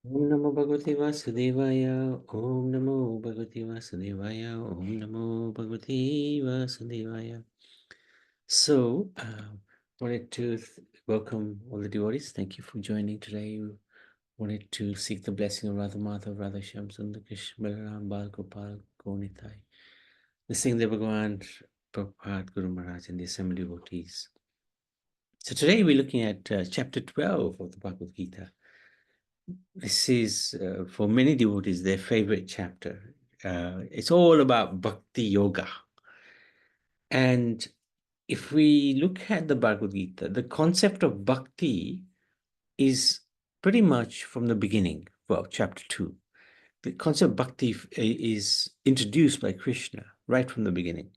Om Namo Bhagavate Vasudevaya. Om Namo Bhagavate Vasudevaya. Om Namo Bhagavate Vasudevaya. So, wanted to welcome all the devotees. Thank you for joining today. Wanted to seek the blessing of Radha Madhav, Radha Shyam Sundar Krishna Balaram Bal Gopal Gaunitai. The Singh Bhagavan, Prabhupada, Guru Maharaj, and the assembly devotees. So today we're looking at chapter 12 of the Bhagavad Gita. This is, for many devotees, their favorite chapter. It's all about bhakti yoga. And if we look at the Bhagavad Gita, the concept of bhakti is pretty much from the beginning, well, chapter 2. The concept of bhakti is introduced by Krishna right from the beginning,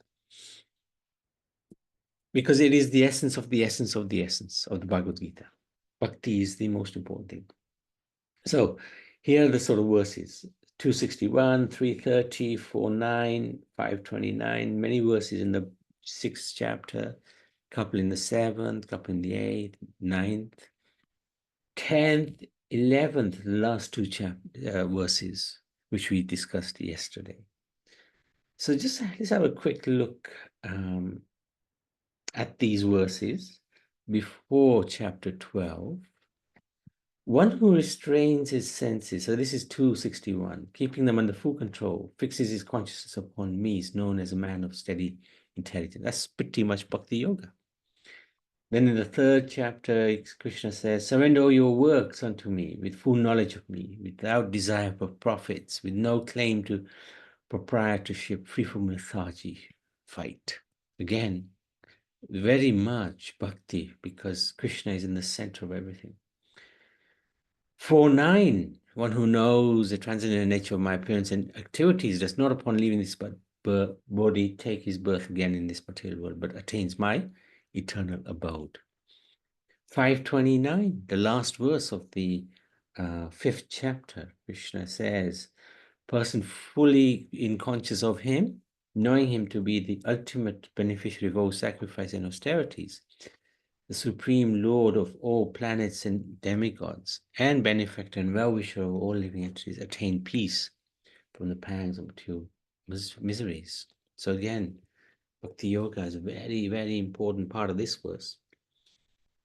because it is the essence of the essence of the essence of the Bhagavad Gita. Bhakti is the most important thing. So here are the sort of verses: 261, 330, 49, 529, many verses in the 6th chapter, couple in the 7th, couple in the 8th, 9th, 10th, 11th, the last two verses, which we discussed yesterday. So just let's have a quick look at these verses before chapter 12. One who restrains his senses, so this is 261, keeping them under full control, fixes his consciousness upon me, is known as a man of steady intelligence. That's pretty much bhakti yoga. Then in the 3rd chapter, Krishna says, surrender all your works unto me with full knowledge of me, without desire for profits, with no claim to proprietorship, free from lethargy, fight. Again, very much bhakti, because Krishna is in the center of everything. 4.9, one who knows the transcendental nature of my appearance and activities does not upon leaving this body take his birth again in this material world, but attains my eternal abode. 5.29, the last verse of the 5th chapter, Krishna says, person fully in conscious of him, knowing him to be the ultimate beneficiary of all sacrifice and austerities, the supreme lord of all planets and demigods, and benefactor and well-wisher of all living entities, attain peace from the pangs of material miseries. So again, Bhakti Yoga is a very, very important part of this verse.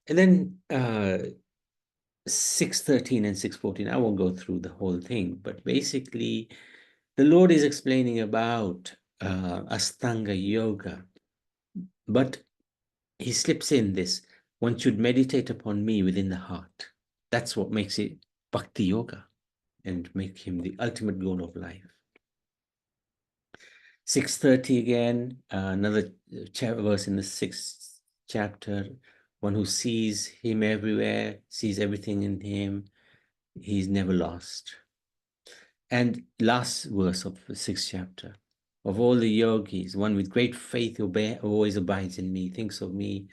And then 6.13 and 6.14, I won't go through the whole thing, but basically the Lord is explaining about Astanga Yoga, but he slips in this: one should meditate upon me within the heart. That's what makes it Bhakti Yoga and make him the ultimate goal of life. 6.30 again, another verse in the 6th chapter, one who sees him everywhere, sees everything in him, he's never lost. And last verse of the 6th chapter, of all the yogis, one with great faith always abides in me, thinks of me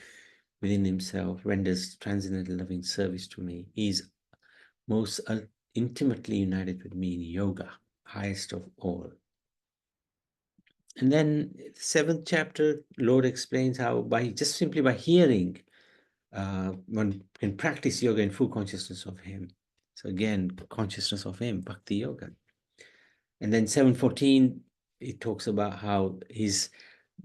within himself, renders transcendental loving service to me. He's most intimately united with me in yoga, highest of all. And then 7th chapter, Lord explains how just simply by hearing, one can practice yoga in full consciousness of him. So again, consciousness of him, bhakti yoga. And then 7.14, it talks about how his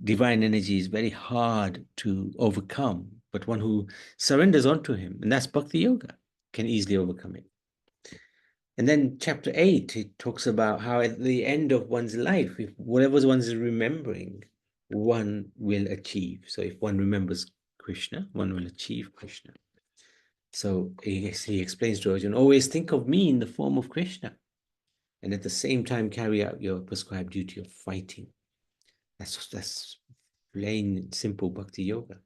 divine energy is very hard to overcome, but one who surrenders onto him, and that's bhakti yoga, can easily overcome it. And then chapter 8, it talks about how at the end of one's life, if whatever one's remembering, one will achieve. So if one remembers Krishna, one will achieve Krishna. So he explains to Arjuna, always think of me in the form of Krishna, and at the same time carry out your prescribed duty of fighting. That's plain simple bhakti yoga.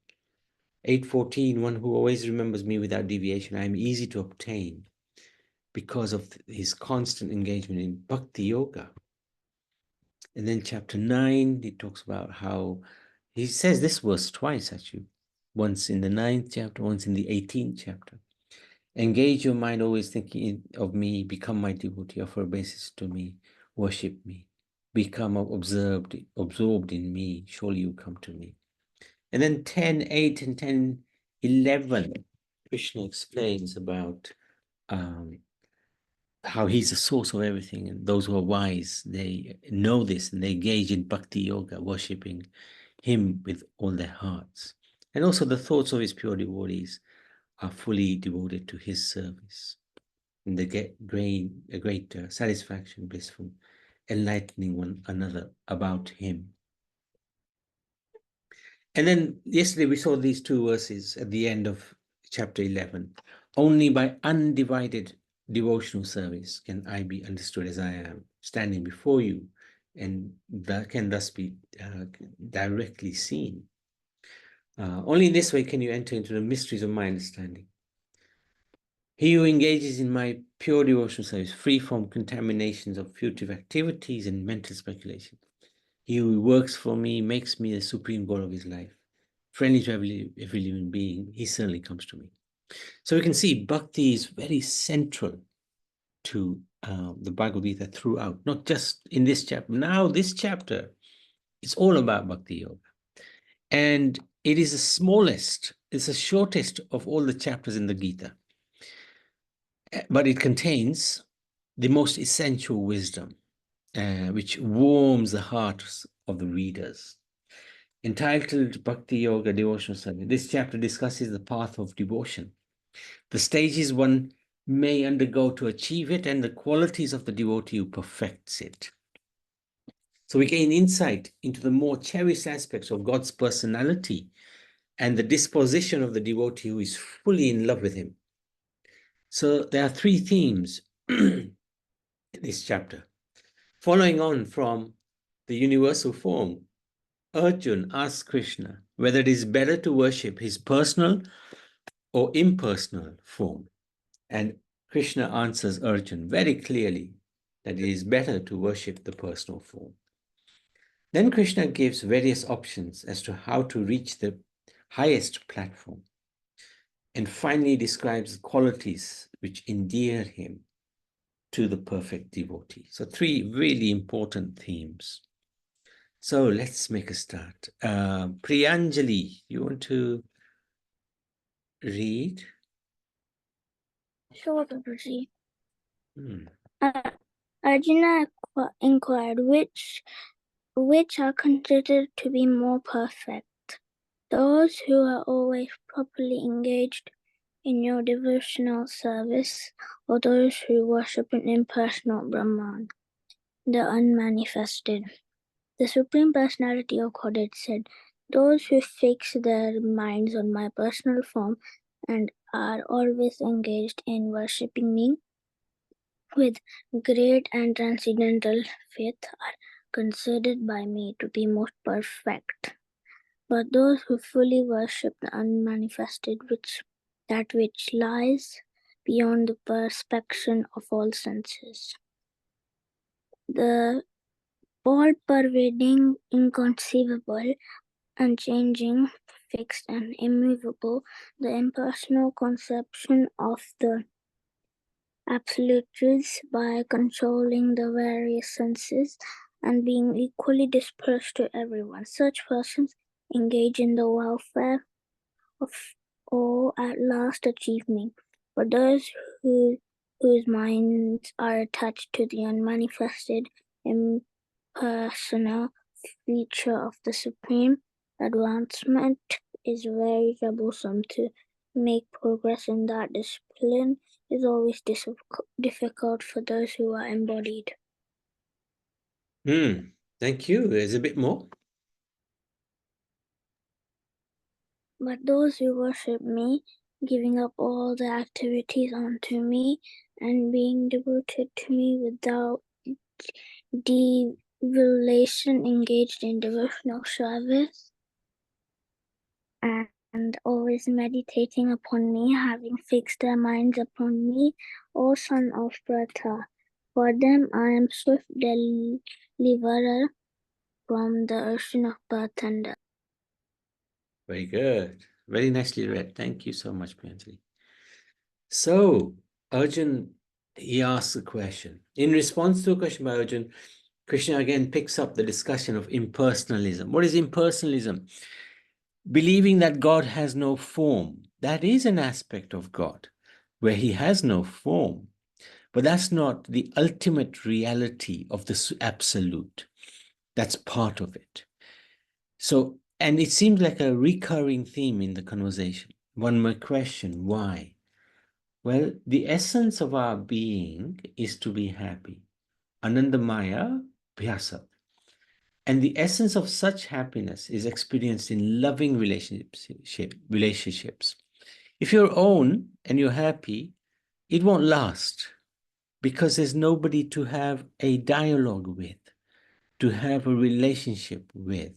8.14, one who always remembers me without deviation, I am easy to obtain because of his constant engagement in bhakti yoga. And then chapter 9, he talks about how, he says this verse twice actually, once in the 9th chapter, once in the 18th chapter. Engage your mind always thinking of me, become my devotee, offer obeisance to me, worship me, become absorbed in me, surely you come to me. And then 10.8 and 10.11, Krishna explains about how he's the source of everything. And those who are wise, they know this and they engage in bhakti yoga, worshipping him with all their hearts. And also the thoughts of his pure devotees are fully devoted to his service. And they get a great satisfaction, blissful, enlightening one another about him. And then yesterday we saw these two verses at the end of chapter 11. Only by undivided devotional service can I be understood as I am, standing before you, and that can thus be directly seen. Only in this way can you enter into the mysteries of my understanding. He who engages in my pure devotional service, free from contaminations of fugitive activities and mental speculation. He who works for me makes me the supreme goal of his life. Friendly to every living being, he certainly comes to me. So we can see bhakti is very central to the Bhagavad Gita throughout, not just in this chapter. Now, this chapter is all about bhakti yoga. And it is the smallest, it's the shortest of all the chapters in the Gita. But it contains the most essential wisdom, which warms the hearts of the readers. Entitled Bhakti Yoga Devotional Service, this chapter discusses the path of devotion, the stages one may undergo to achieve it, and the qualities of the devotee who perfects it. So we gain insight into the more cherished aspects of God's personality and the disposition of the devotee who is fully in love with him. So there are three themes in this chapter. Following on from the universal form, Arjuna asks Krishna whether it is better to worship his personal or impersonal form. And Krishna answers Arjuna very clearly that it is better to worship the personal form. Then Krishna gives various options as to how to reach the highest platform, and finally describes the qualities which endear him to the perfect devotee. So three really important themes. So let's make a start. Priyanjali, you want to read? Sure, Babaji. Arjuna inquired which are considered to be more perfect, those who are always properly engaged in your devotional service, or those who worship an impersonal Brahman, the unmanifested. The Supreme Personality of Godhead said, those who fix their minds on my personal form and are always engaged in worshipping me with great and transcendental faith are considered by me to be most perfect. But those who fully worship the unmanifested, that which lies beyond the perspection of all senses, the all-pervading, inconceivable, unchanging, fixed and immovable, the impersonal conception of the absolute truths by controlling the various senses and being equally dispersed to everyone. Such persons engage in the welfare of all at last achieve me. For those whose minds are attached to the unmanifested, impersonal feature of the Supreme, advancement is very troublesome. To make progress in that discipline is always difficult for those who are embodied. Thank you. There's a bit more. But those who worship me, giving up all the activities unto me, and being devoted to me without deviation, engaged in devotional service, and always meditating upon me, having fixed their minds upon me, O son of Pratha. For them I am swift deliverer from the ocean of birth and death. Very good. Very nicely read. Thank you so much, Priyanjali. So, Arjun, he asks a question. In response to a question by Arjun, Krishna again picks up the discussion of impersonalism. What is impersonalism? Believing that God has no form. That is an aspect of God, where he has no form. But that's not the ultimate reality of the absolute. That's part of it. So, and it seems like a recurring theme in the conversation. One might question why. Well, the essence of our being is to be happy. Anandamaya Bhyasa. And the essence of such happiness is experienced in loving relationships. If you're own and you're happy, it won't last because there's nobody to have a dialogue with, to have a relationship with.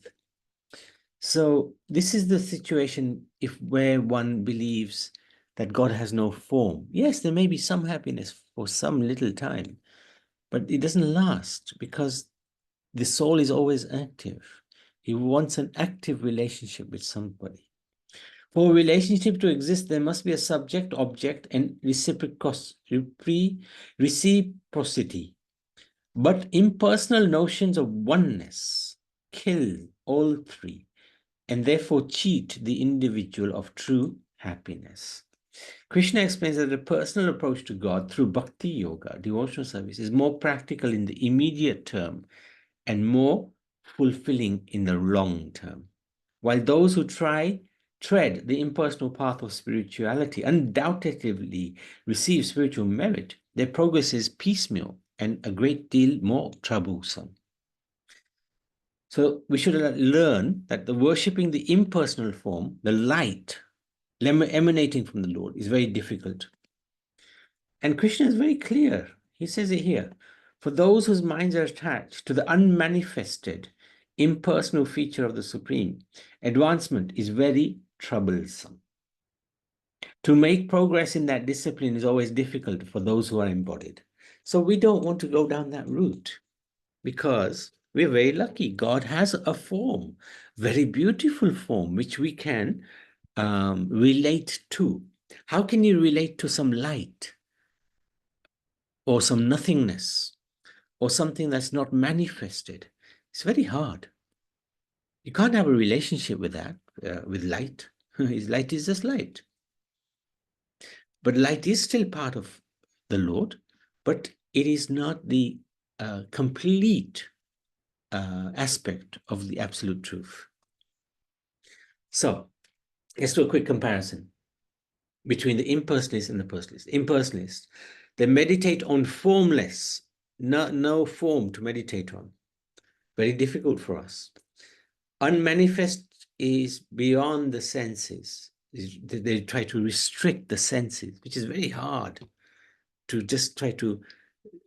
So this is the situation if where one believes that God has no form. Yes, there may be some happiness for some little time, but it doesn't last because the soul is always active. He wants an active relationship with somebody. For a relationship to exist, there must be a subject, object, and reciprocity. But impersonal notions of oneness kill all three and therefore cheat the individual of true happiness. Krishna explains that the personal approach to God through bhakti yoga, devotional service, is more practical in the immediate term and more fulfilling in the long term. While those who tread the impersonal path of spirituality undoubtedly receive spiritual merit, their progress is piecemeal and a great deal more troublesome. So we should learn that the worshipping the impersonal form, the light emanating from the Lord, is very difficult. And Krishna is very clear. He says it here. For those whose minds are attached to the unmanifested, impersonal feature of the Supreme, advancement is very troublesome. To make progress in that discipline is always difficult for those who are embodied. So we don't want to go down that route because we're very lucky. God has a form, very beautiful form, which we can relate to. How can you relate to some light or some nothingness or something that's not manifested? It's very hard. You can't have a relationship with that, with light. Light is just light. But light is still part of the Lord, but it is not the complete aspect of the absolute truth. So let's do a quick comparison between the impersonalists and the personalists. Impersonalists, they meditate on formless, no form to meditate on. Very difficult for us. Unmanifest is beyond the senses. They try to restrict the senses, which is very hard to just try to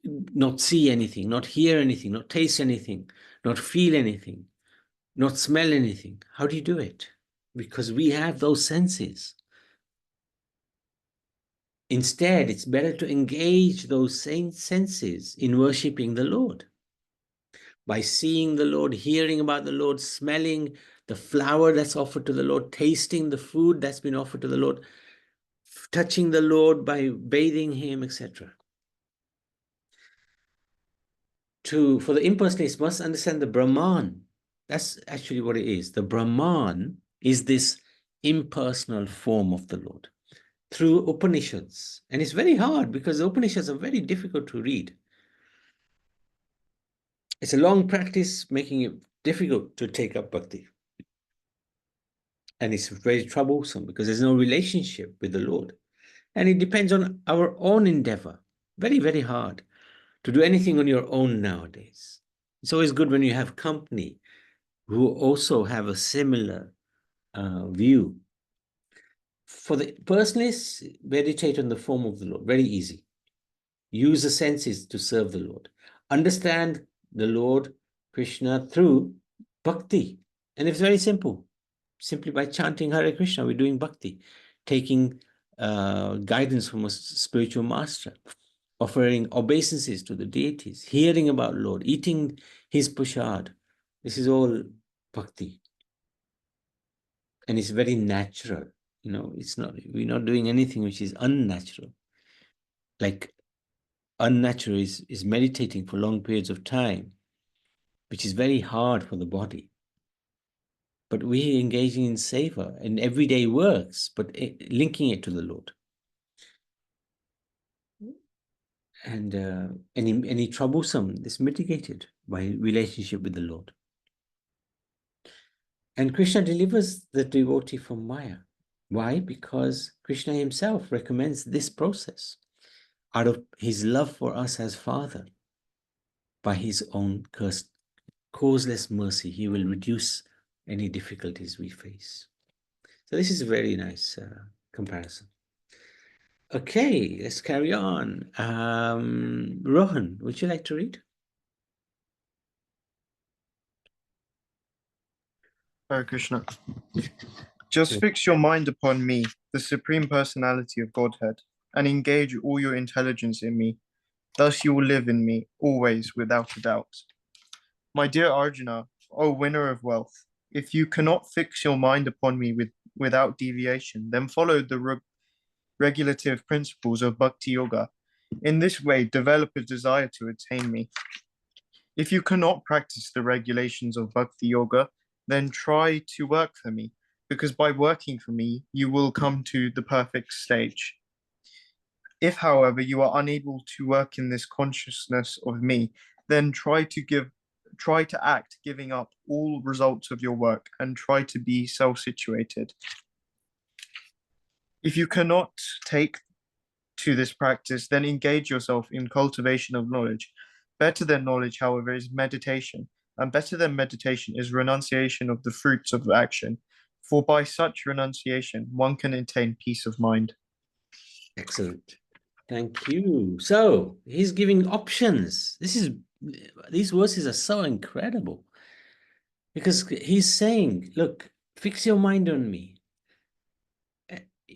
not see anything, not hear anything, not taste anything, not feel anything, not smell anything. How do you do it? Because we have those senses. Instead, it's better to engage those same senses in worshiping the Lord. By seeing the Lord, hearing about the Lord, smelling the flower that's offered to the Lord, tasting the food that's been offered to the Lord, touching the Lord by bathing him, etc. For the impersonalists, must understand the Brahman. That's actually what it is. The Brahman is this impersonal form of the Lord through Upanishads. And it's very hard because the Upanishads are very difficult to read. It's a long practice, making it difficult to take up bhakti. And it's very troublesome because there's no relationship with the Lord. And it depends on our own endeavor. Very, very hard to do anything on your own nowadays. It's always good when you have company who also have a similar view. For the personalists, meditate on the form of the Lord. Very easy. Use the senses to serve the Lord. Understand the Lord Krishna through bhakti. And it's very simple. Simply by chanting Hare Krishna, we're doing bhakti, taking guidance from a spiritual master, offering obeisances to the deities, hearing about Lord, eating his prasad. This is all bhakti. And it's very natural. We're not doing anything which is unnatural. Like unnatural is meditating for long periods of time, which is very hard for the body. But we're engaging in seva and everyday works, but linking it to the Lord. And any troublesome is mitigated by relationship with the Lord. And Krishna delivers the devotee from Maya. Why? Because Krishna himself recommends this process out of his love for us as Father. By his own causeless mercy, he will reduce any difficulties we face. So this is a very nice comparison. Okay, let's carry on. Rohan, would you like to read? Hare Krishna. Just fix your mind upon me, the Supreme Personality of Godhead, and engage all your intelligence in me. Thus you will live in me, always, without a doubt. My dear Arjuna, O winner of wealth, if you cannot fix your mind upon me without deviation, then follow the regulative principles of Bhakti Yoga. In this way, develop a desire to attain me. If you cannot practice the regulations of Bhakti Yoga, then try to work for me, because by working for me, you will come to the perfect stage. If, however, you are unable to work in this consciousness of me, then try to act, giving up all results of your work, and try to be self-situated. If you cannot take to this practice, then engage yourself in cultivation of knowledge. Better than knowledge, however, is meditation, and better than meditation is renunciation of the fruits of action. For by such renunciation, one can attain peace of mind. Excellent. Thank you. So he's giving options. These verses are so incredible because he's saying, look, fix your mind on me.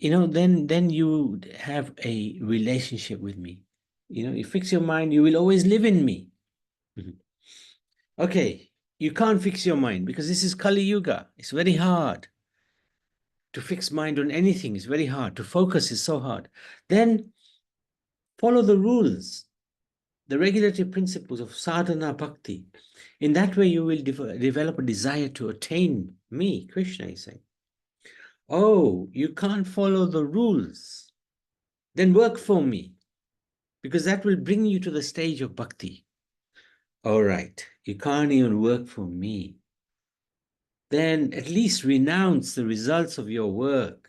Then you have a relationship with me. You fix your mind, you will always live in me. Okay, you can't fix your mind because this is Kali Yuga. It's very hard to fix mind on anything. It's very hard. To focus is so hard. Then follow the rules, the regulative principles of sadhana bhakti. In that way, you will develop a desire to attain me, Krishna is saying. Oh, you can't follow the rules. Then work for me, because that will bring you to the stage of bhakti. All right, you can't even work for me. Then at least renounce the results of your work.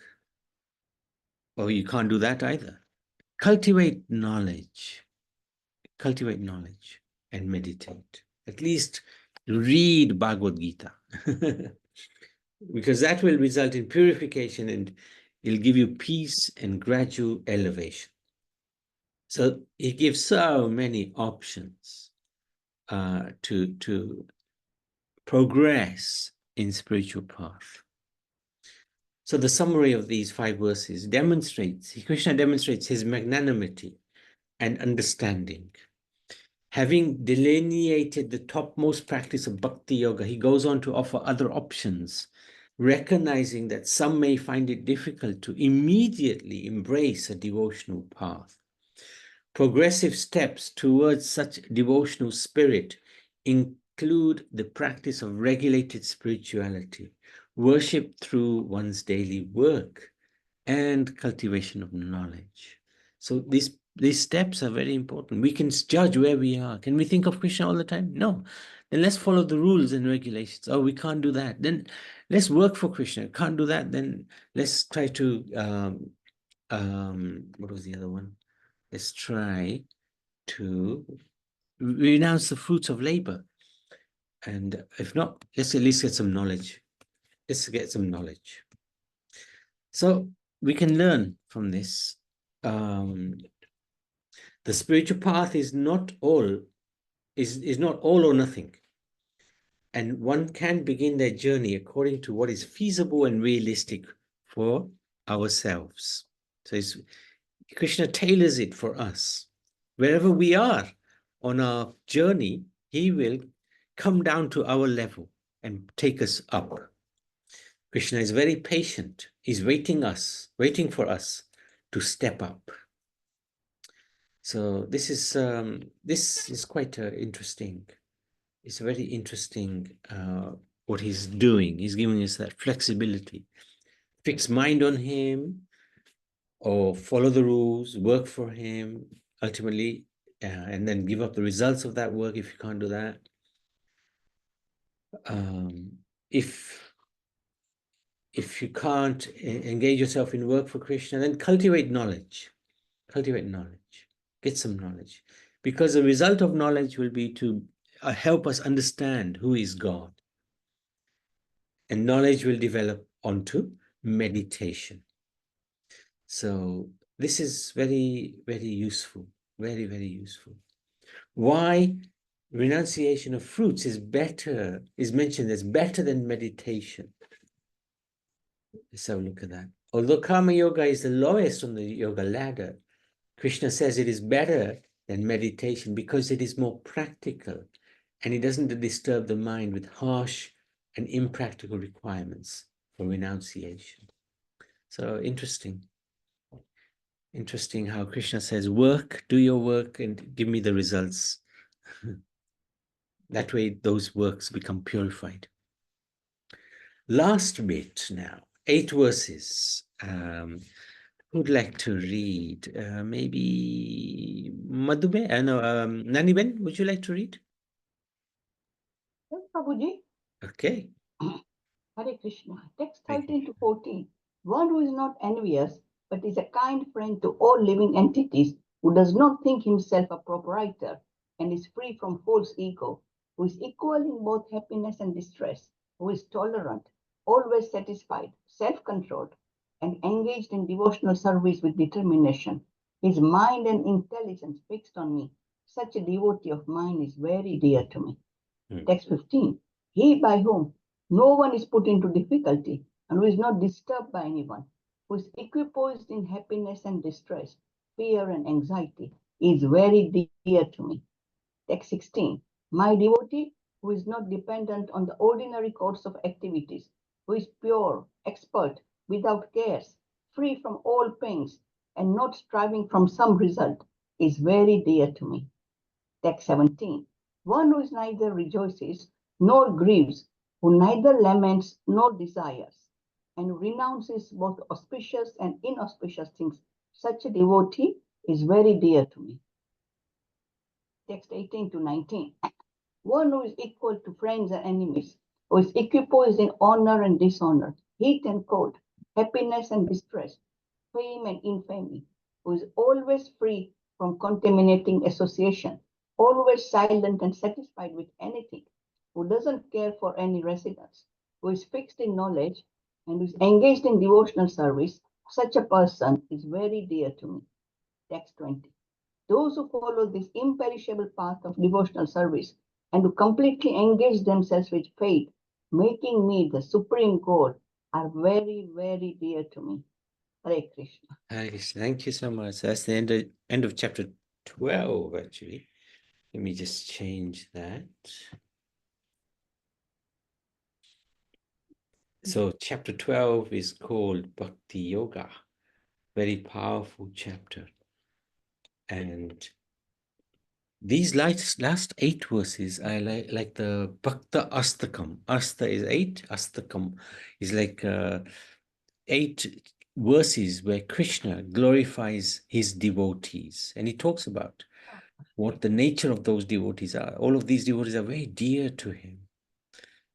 Oh, you can't do that either. Cultivate knowledge and meditate. At least read Bhagavad Gita. Because that will result in purification and it'll give you peace and gradual elevation. So he gives so many options to progress in spiritual path. So the summary of these 5 verses Krishna demonstrates his magnanimity and understanding. Having delineated the topmost practice of Bhakti Yoga, he goes on to offer other options, recognizing that some may find it difficult to immediately embrace a devotional path. Progressive steps towards such devotional spirit include the practice of regulated spirituality, worship through one's daily work, and cultivation of knowledge. So these steps are very important. We can judge where we are. Can we think of Krishna all the time? No. Then let's follow the rules and regulations. Oh, we can't do that. Then let's work for Krishna. Can't do that. Then let's try to, what was the other one? Let's try to renounce the fruits of labor. And if not, let's at least get some knowledge. Let's get some knowledge. So we can learn from this. The spiritual path is not all or nothing. And one can begin their journey according to what is feasible and realistic for ourselves. So Krishna tailors it for us. Wherever we are on our journey, he will come down to our level and take us up. Krishna is very patient. He's waiting for us to step up. So this is quite interesting. It's very interesting what he's doing. He's giving us that flexibility. Fix mind on him, or follow the rules, work for him. Ultimately, and then give up the results of that work if you can't do that. If you can't engage yourself in work for Krishna, then cultivate knowledge. Cultivate knowledge. Get some knowledge. Because the result of knowledge will be to help us understand who is God. And knowledge will develop onto meditation. So this is very, very useful. Very, very useful. Why renunciation of fruits is mentioned as better than meditation. Let's have a look at that. Although Karma Yoga is the lowest on the yoga ladder, Krishna says it is better than meditation because it is more practical and it doesn't disturb the mind with harsh and impractical requirements for renunciation. So interesting. Interesting how Krishna says, work, do your work and give me the results. That way those works become purified. Last bit now, 8 verses. Who'd like to read? Maybe Madhube? Naniben, would you like to read? Yes, Prabhuji. Okay. Hare Krishna. Text 13 to 14. One who is not envious, but is a kind friend to all living entities, who does not think himself a proprietor and is free from false ego, who is equal in both happiness and distress, who is tolerant, always satisfied, self-controlled, and engaged in devotional service with determination. His mind and intelligence fixed on me. Such a devotee of mine is very dear to me. Text 15. He by whom no one is put into difficulty and who is not disturbed by anyone, who is equipoised in happiness and distress, fear and anxiety, is very dear to me. Text 16. My devotee, who is not dependent on the ordinary course of activities, who is pure, expert, without cares, free from all pains, and not striving from some result, is very dear to me. Text 17. One who is neither rejoices nor grieves, who neither laments nor desires, and renounces both auspicious and inauspicious things, such a devotee is very dear to me. Text 18 to 19. One who is equal to friends and enemies, who is equipoised in honor and dishonor, heat and cold, happiness and distress, fame and infamy, who is always free from contaminating association, always silent and satisfied with anything, who doesn't care for any residence, who is fixed in knowledge and who is engaged in devotional service, such a person is very dear to me. Text 20. Those who follow this imperishable path of devotional service and who completely engage themselves with faith, making me the supreme goal, are very, very dear to me. Hare Krishna. Hare Krishna. Thank you so much. That's the end of chapter 12, actually. Let me just change that. So chapter 12 is called Bhakti Yoga. Very powerful chapter. And these last 8 verses are like the Bhakta Astakam. Asta is 8, Astakam is like 8 verses where Krishna glorifies his devotees. And he talks about what the nature of those devotees are. All of these devotees are very dear to him.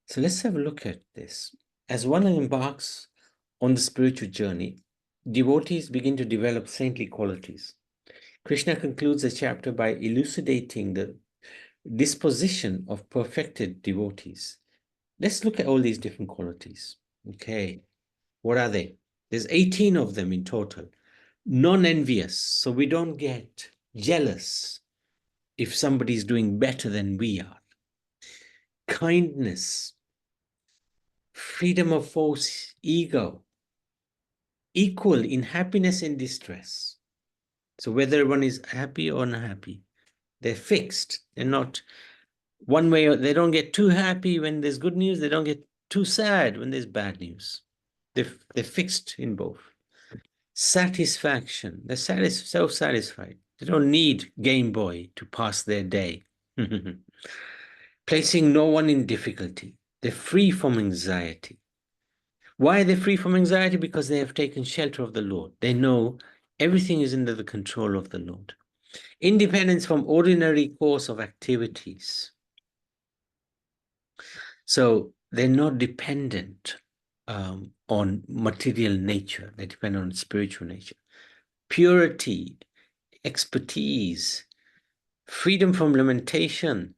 So let's have a look at this. As one embarks on the spiritual journey, devotees begin to develop saintly qualities. Krishna concludes the chapter by elucidating the disposition of perfected devotees. Let's look at all these different qualities. Okay, what are they? There's 18 of them in total. Non-envious, so we don't get jealous if somebody's doing better than we are. Kindness, freedom of false ego, equal in happiness and distress. So whether one is happy or unhappy, they're fixed. They're not one way, or they don't get too happy when there's good news. They don't get too sad when there's bad news. They're fixed in both. Satisfaction, they're self-satisfied. They don't need Game Boy to pass their day. Placing no one in difficulty. They're free from anxiety. Why are they free from anxiety? Because they have taken shelter of the Lord. They know everything is under the control of the Lord. Independence from ordinary course of activities. So they're not dependent on material nature. They depend on spiritual nature. Purity, expertise, freedom from lamentation,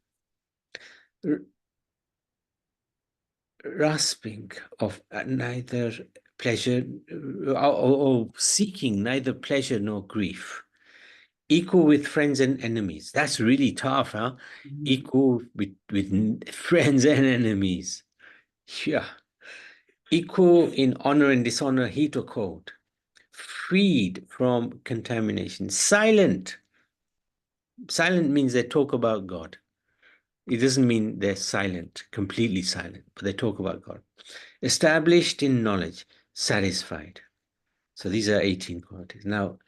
grasping of neither pleasure or seeking neither pleasure nor grief. Equal with friends and enemies. That's really tough, huh? Equal with friends and enemies. Yeah. Equal in honor and dishonor, heat or cold. Freed from contamination. Silent. Silent means they talk about God. It doesn't mean they're silent, completely silent, but they talk about God. Established in knowledge, satisfied. So these are 18 qualities. Now,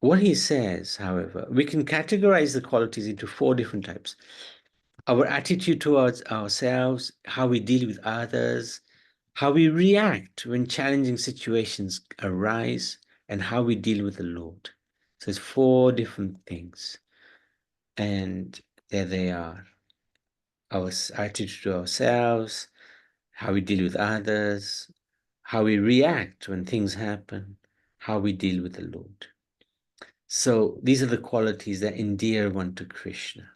what he says, however, we can categorize the qualities into 4 different types. Our attitude towards ourselves, how we deal with others, how we react when challenging situations arise, and how we deal with the Lord. So it's 4 different things. And there they are. Our attitude to ourselves, how we deal with others, how we react when things happen, how we deal with the Lord. So these are the qualities that endear one to Krishna.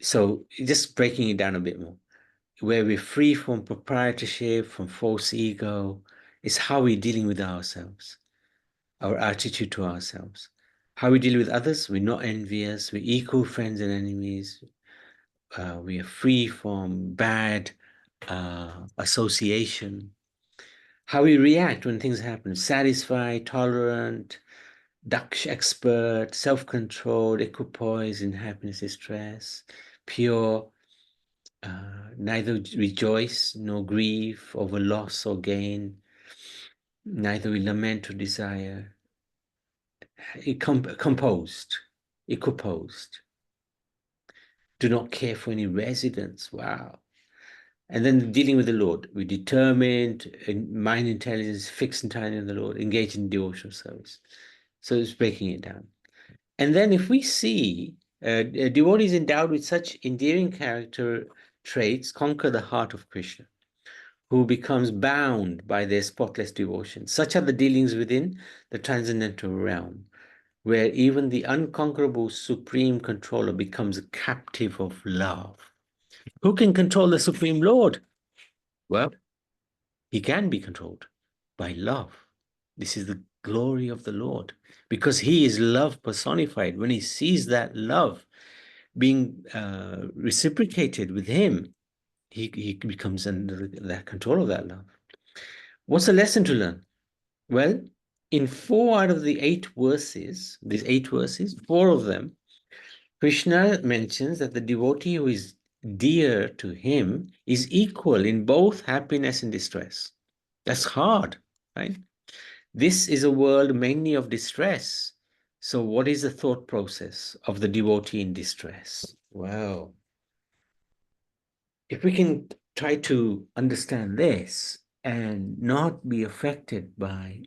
So just breaking it down a bit more, where we're free from proprietorship, from false ego, is how we're dealing with ourselves, our attitude to ourselves. How we deal with others, we're not envious, we're equal friends and enemies. We are free from bad association. How we react when things happen, satisfied, tolerant, Daksh expert, self-controlled, equipoise in happiness, distress, pure, neither rejoice nor grieve over loss or gain, neither we lament or desire, composed, equiposed, do not care for any residence, wow. And then dealing with the Lord, we're determined, mind intelligence, fixed entirely on the Lord, engaged in devotional service. So it's breaking it down. And then if we see devotees endowed with such endearing character traits conquer the heart of Krishna, who becomes bound by their spotless devotion. Such are the dealings within the transcendental realm, where even the unconquerable supreme controller becomes a captive of love. Who can control the Supreme Lord? Well, he can be controlled by love. This is the glory of the Lord, because he is love personified. When he sees that love being reciprocated with him, he becomes under the control of that love. What's the lesson to learn? Well, in 4 out of the 8 verses, these 8 verses, 4 of them, Krishna mentions that the devotee who is dear to him is equal in both happiness and distress. That's hard, right? This is a world mainly of distress. So what is the thought process of the devotee in distress? Well, if we can try to understand this and not be affected by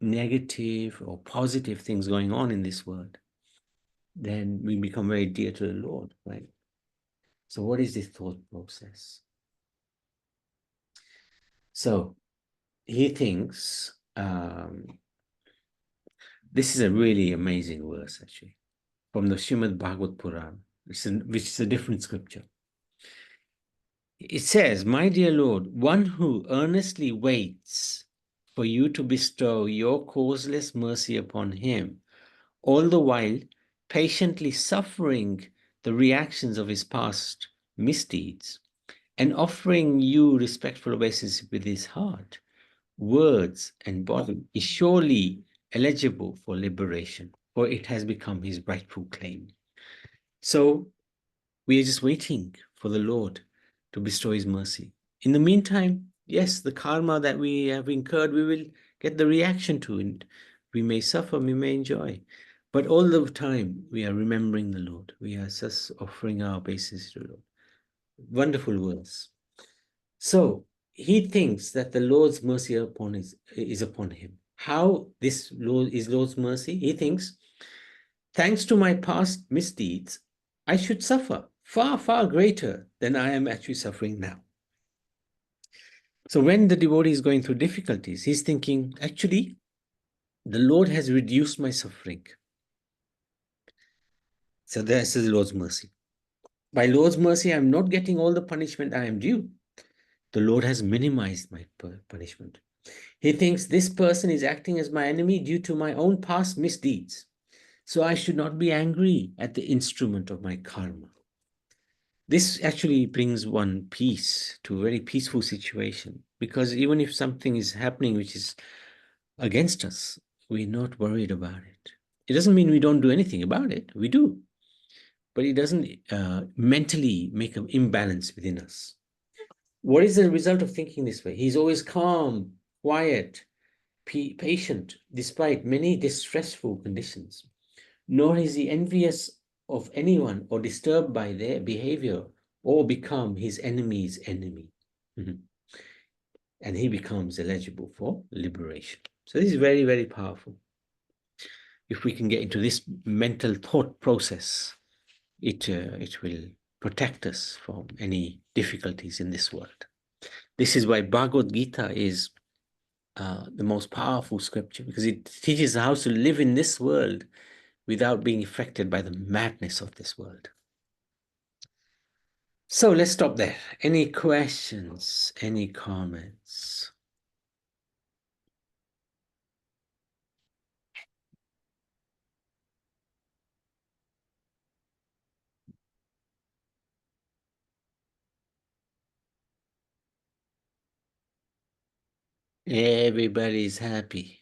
negative or positive things going on in this world, then we become very dear to the Lord, right? So what is this thought process? So he thinks, this is a really amazing verse actually, from the Srimad Bhagavad Puran, which is a different scripture. It says, my dear Lord, one who earnestly waits for you to bestow your causeless mercy upon him, all the while patiently suffering the reactions of his past misdeeds, and offering you respectful obeisance with his heart, words, and body, is surely eligible for liberation, for it has become his rightful claim. So we are just waiting for the Lord to bestow his mercy. In the meantime, yes, the karma that we have incurred, we will get the reaction to it. We may suffer, we may enjoy. But all the time, we are remembering the Lord. We are just offering our obeisance to the Lord. Wonderful verse. So he thinks that the Lord's mercy is upon him. How this is Lord's mercy? He thinks, thanks to my past misdeeds, I should suffer far, far greater than I am actually suffering now. So when the devotee is going through difficulties, he's thinking, actually, the Lord has reduced my suffering. So this is Lord's mercy. By Lord's mercy, I'm not getting all the punishment I am due. The Lord has minimized my punishment. He thinks this person is acting as my enemy due to my own past misdeeds. So I should not be angry at the instrument of my karma. This actually brings one peace to a very peaceful situation, because even if something is happening which is against us, we're not worried about it. It doesn't mean we don't do anything about it. We do. But it doesn't mentally make an imbalance within us. What is the result of thinking this way? He's always calm, quiet, patient, despite many distressful conditions. Nor is he envious of anyone or disturbed by their behavior or become his enemy's enemy. And he becomes eligible for liberation. So this is very, very powerful. If we can get into this mental thought process, it will protect us from any difficulties in this world. This is why Bhagavad Gita is the most powerful scripture, because it teaches how to live in this world without being affected by the madness of this world. So let's stop there. Any questions? Any comments? Everybody's happy.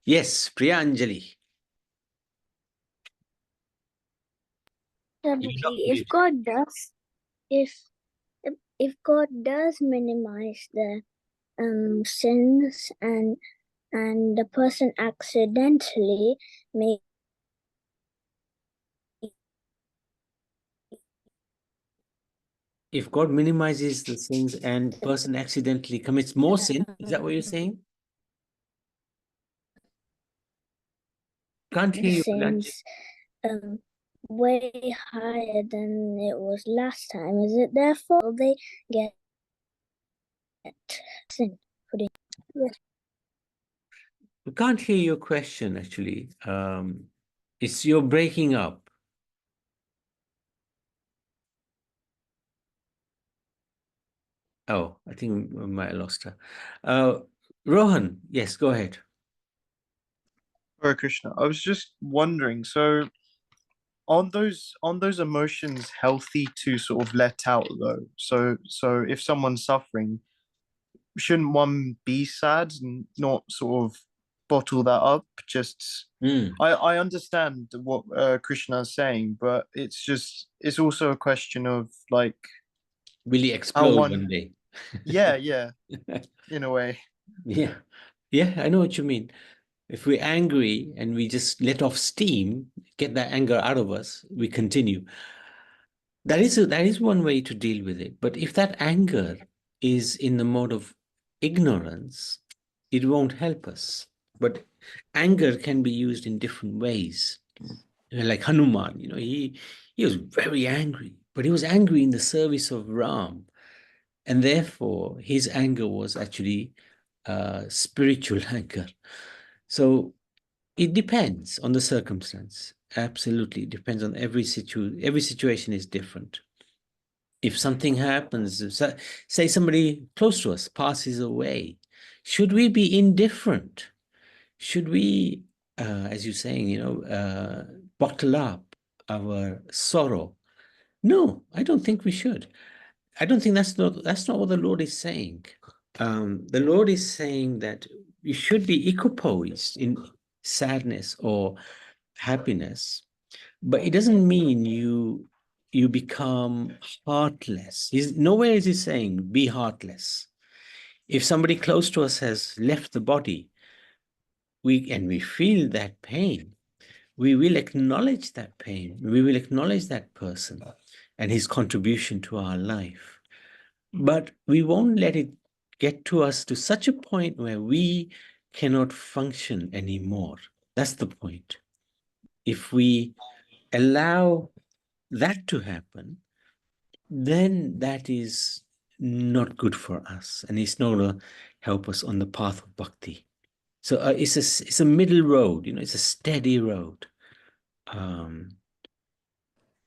Yes, Priyanjali. If God does, if God does minimize the sins and the person accidentally may If God minimizes the sins and the person accidentally commits more sin, is that what you're saying? Can't hear you. sins way higher than it was last time, is it therefore they get sin for the We can't hear your question, actually. It's you're breaking up. Oh, I think we might have lost her. Rohan, yes, go ahead. Hare Krishna. I was just wondering, so aren't those emotions healthy to sort of let out though? So if someone's suffering, shouldn't one be sad and not sort of bottle that up? Just I understand what Krishna is saying, but it's also a question of like, Will he explode one day? yeah, in a way. Yeah, I know what you mean. If we're angry and we just let off steam, get that anger out of us, we continue. That is one way to deal with it. But if that anger is in the mode of ignorance, it won't help us. But anger can be used in different ways. Like Hanuman, he was very angry, but he was angry in the service of Ram. And therefore, his anger was actually spiritual anger. So it depends on the circumstance. Absolutely. It depends on every situation is different. If something happens, say somebody close to us passes away, should we be indifferent? Should we, as you're saying, bottle up our sorrow? No, I don't think we should. I don't think that's not what the Lord is saying. The Lord is saying that you should be equipoised in sadness or happiness, but it doesn't mean you become heartless. Nowhere is he saying be heartless. If somebody close to us has left the body, we feel that pain, we will acknowledge that pain. We will acknowledge that person and his contribution to our life. But we won't let it get to us to such a point where we cannot function anymore. That's the point. If we allow that to happen, then that is not good for us, and it's not going to help us on the path of bhakti. So it's a middle road, it's a steady road.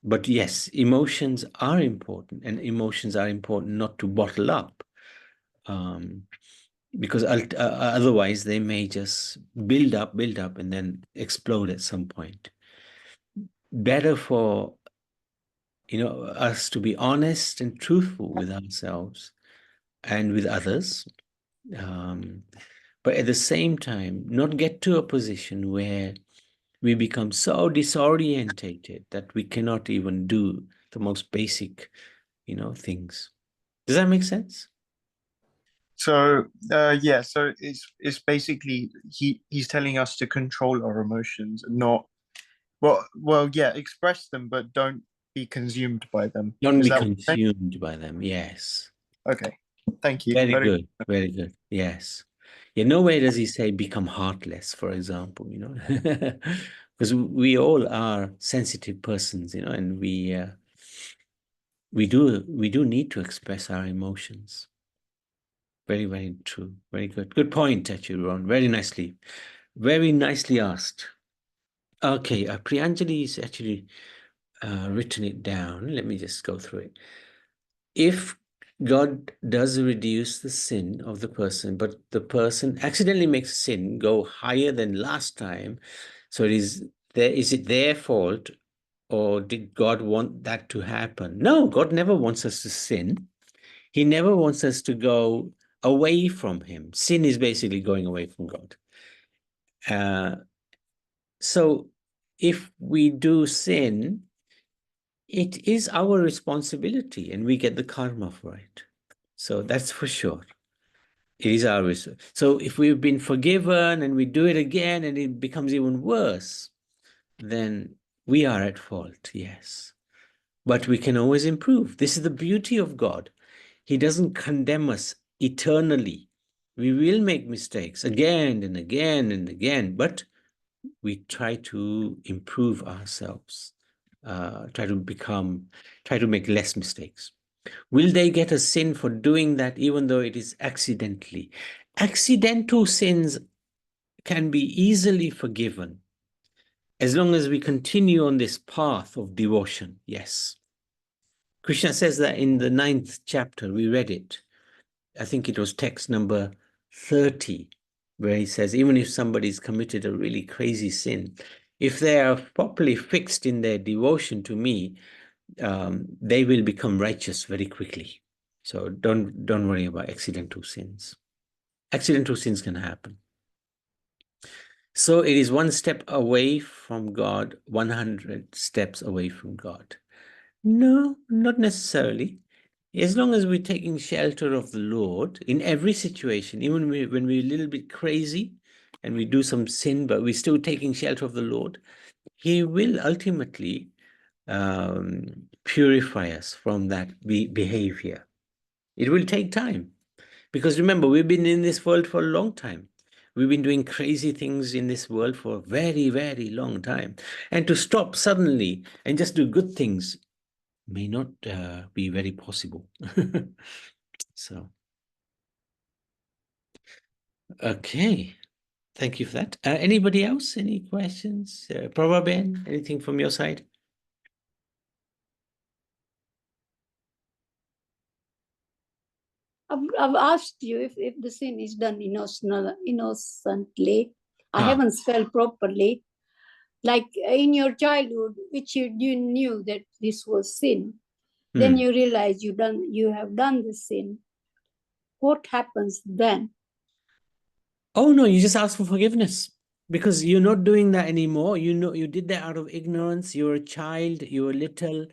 But yes, emotions are important, and emotions are important not to bottle up, because otherwise they may just build up, and then explode at some point. Better for us to be honest and truthful with ourselves and with others, but at the same time not get to a position where we become so disorientated that we cannot even do the most basic things. Does that make sense? So yeah, so it's basically he's telling us to control our emotions, not yeah, express them, but don't be consumed by them. Don't Is be that what you're saying? consumed by them. Yes. Okay, thank you. Very good. Very good. Yes. Yeah, nowhere does he say become heartless, for example, because we all are sensitive persons, and we do need to express our emotions. Very, very true. Very good. Good point, actually, Ron. Very nicely asked. Okay, Priyanjali is actually written it down. Let me just go through it. If God does reduce the sin of the person, but the person accidentally makes sin go higher than last time, so is it their fault, or did God want that to happen? No, God never wants us to sin. He never wants us to go away from him. Sin is basically going away from God. So if we do sin, it is our responsibility and we get the karma for it. So that's for sure. It is our responsibility. So if we've been forgiven and we do it again and it becomes even worse, then we are at fault, yes. But we can always improve. This is the beauty of God. He doesn't condemn us eternally. We will make mistakes again and again and again, but we try to improve ourselves, try to make less mistakes. Will they get a sin for doing that, even though it is accidentally? Accidental sins can be easily forgiven as long as we continue on this path of devotion. Yes. Krishna says that in the 9th chapter, we read it. I think it was text number 30, where he says, even if somebody's committed a really crazy sin, if they are properly fixed in their devotion to me, they will become righteous very quickly. So don't worry about accidental sins. Accidental sins can happen. So it is one step away from God, 100 steps away from God. No, not necessarily. As long as we're taking shelter of the Lord in every situation, even when we're a little bit crazy and we do some sin, but we're still taking shelter of the Lord, he will ultimately purify us from that behavior. It will take time, because remember, we've been in this world for a long time. We've been doing crazy things in this world for a very, very long time. And to stop suddenly and just do good things may not be very possible. So, okay. Thank you for that. Anybody else? Any questions? Prabha, anything from your side? I've asked you if the sin is done innocently. I Ah. haven't spelled properly. Like in your childhood, which you knew that this was sin, then you realize you have done the sin. What happens then? Oh no, you just ask for forgiveness, because you're not doing that anymore. You did that out of ignorance. You're a child. You were little,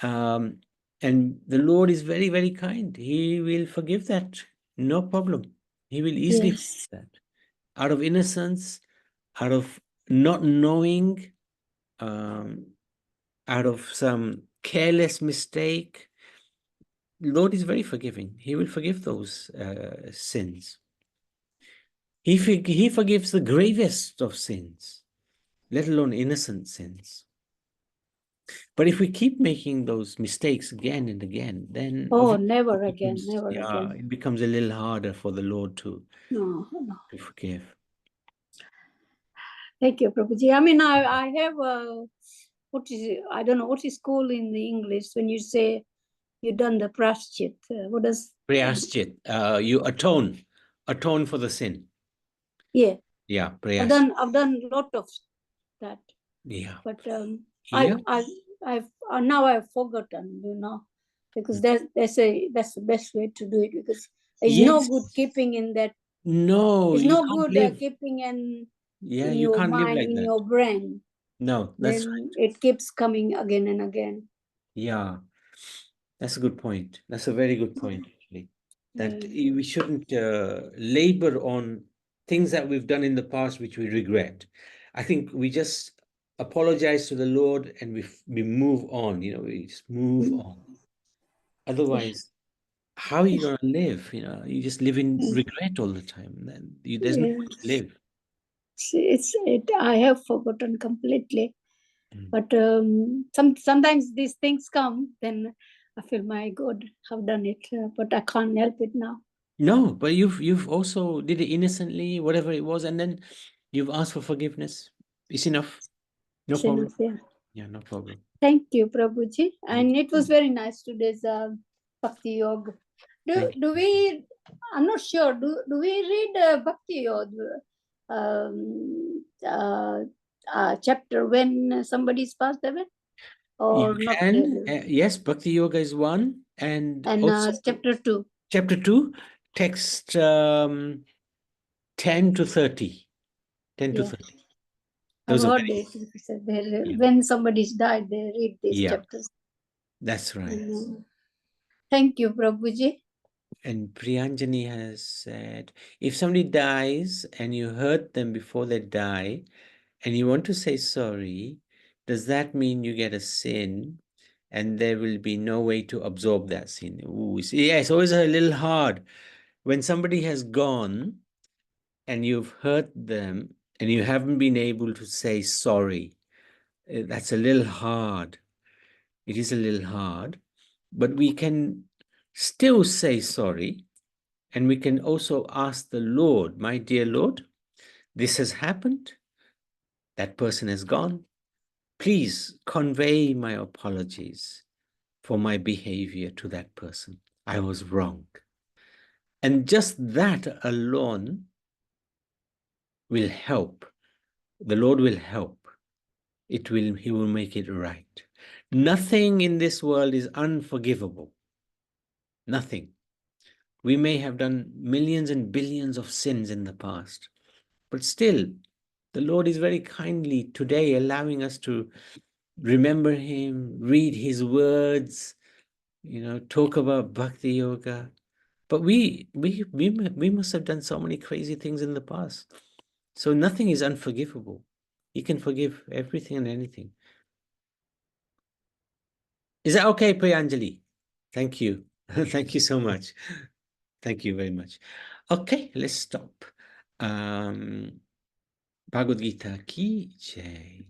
and the Lord is very, very kind. He will forgive that. No problem. He will easily forgive that. Out of innocence, out of not knowing, out of some careless mistake. Lord is very forgiving. He will forgive those sins. He forgives the gravest of sins, let alone innocent sins. But if we keep making those mistakes again and again, then never again, never again. it becomes a little harder for the Lord to forgive. Thank you, Prabhuji. I mean, I have what is it? I don't know what is called in the English when you say you done the praschit. What does Prayaschit, you atone for the sin. Yeah. Yeah, prayaschit. I've done a lot of that. Yeah. But Yeah. I've now I've forgotten, because that's the best way to do it, because there's no good keeping in that. No, It's you no can't good live. keeping in You your can't live mind, like in that. your brain. No, that's right. Then it keeps coming again and again. Yeah, that's a good point. That's a very good point, actually. That we shouldn't labor on things that we've done in the past which we regret. I think we just apologize to the Lord and we move on. We just move on. Otherwise, how are you going to live? You just live in regret all the time. Then there's no way to live. I have forgotten completely. But sometimes these things come, then I feel, my God, I've done it, but I can't help it now. No, but you've also did it innocently, whatever it was, and then you've asked for forgiveness. It's enough. No problem. Yeah, no problem. Thank you, Prabhuji. And it was very nice today's Bhakti Yoga. Do we? I'm not sure. Do we read Bhakti Yoga chapter when somebody's passed away? Or You not can. really? Yes, Bhakti Yoga is one, and also chapter 2. Chapter 2, text 10 to 30. 10 to 30. Those I've are heard it. When somebody's died, they read these chapters. That's right. Thank you, Prabhuji. And Priyanjani has said, if somebody dies and you hurt them before they die and you want to say sorry, does that mean you get a sin and there will be no way to absorb that sin? Ooh, see, it's always a little hard. When somebody has gone and you've hurt them and you haven't been able to say sorry, that's a little hard. It is a little hard, but we can still say sorry. And we can also ask the Lord, my dear Lord, this has happened. That person has gone. Please convey my apologies for my behavior to that person. I was wrong. And just that alone will help. The Lord will help. He will make it right. Nothing in this world is unforgivable. Nothing. We may have done millions and billions of sins in the past, but still, the Lord is very kindly today allowing us to remember Him, read His words, talk about Bhakti Yoga. But we must have done so many crazy things in the past. So nothing is unforgivable. He can forgive everything and anything. Is that okay, Priyanjali? Thank you. Thank you so much. Thank you very much. Okay, let's stop. Bhagavad Gita ki jai.